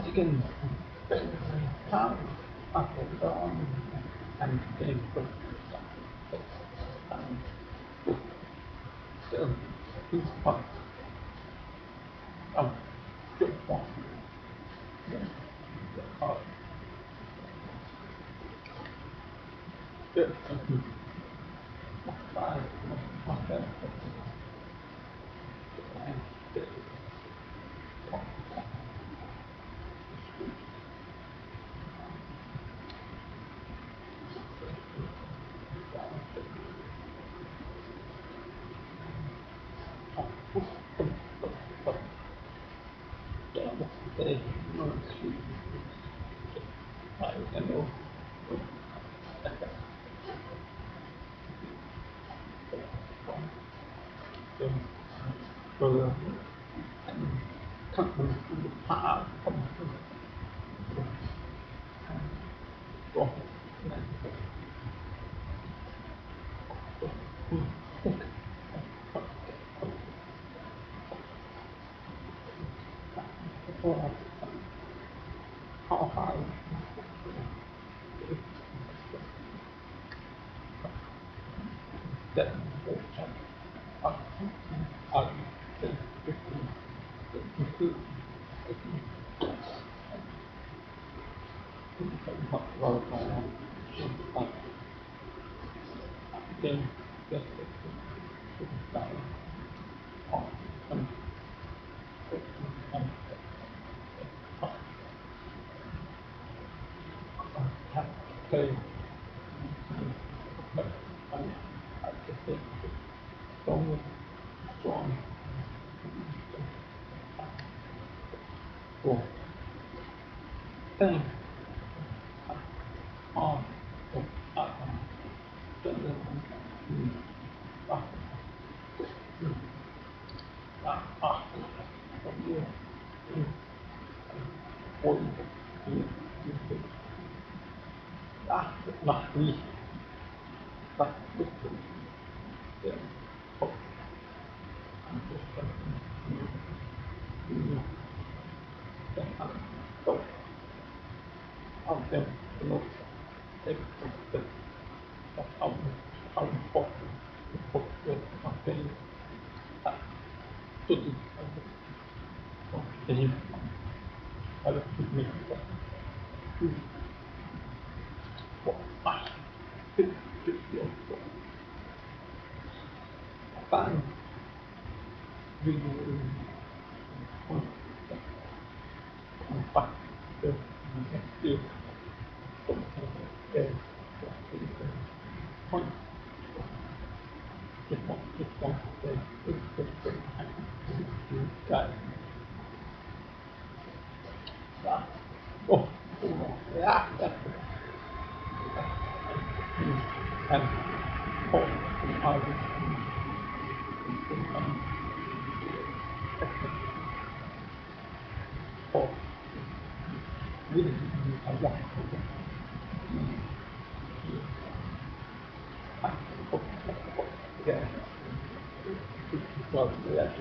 chicken, ham, apple down, and game for and still he's fun. Good one. Good. Five. Okay. Brother, come from the power, come from God. How high? That Okay. Strong, strong, strong. Bang. On. Up. Nach wie. Fun. Oh, yeah, and oh, oh, really, I want yeah, well, yeah,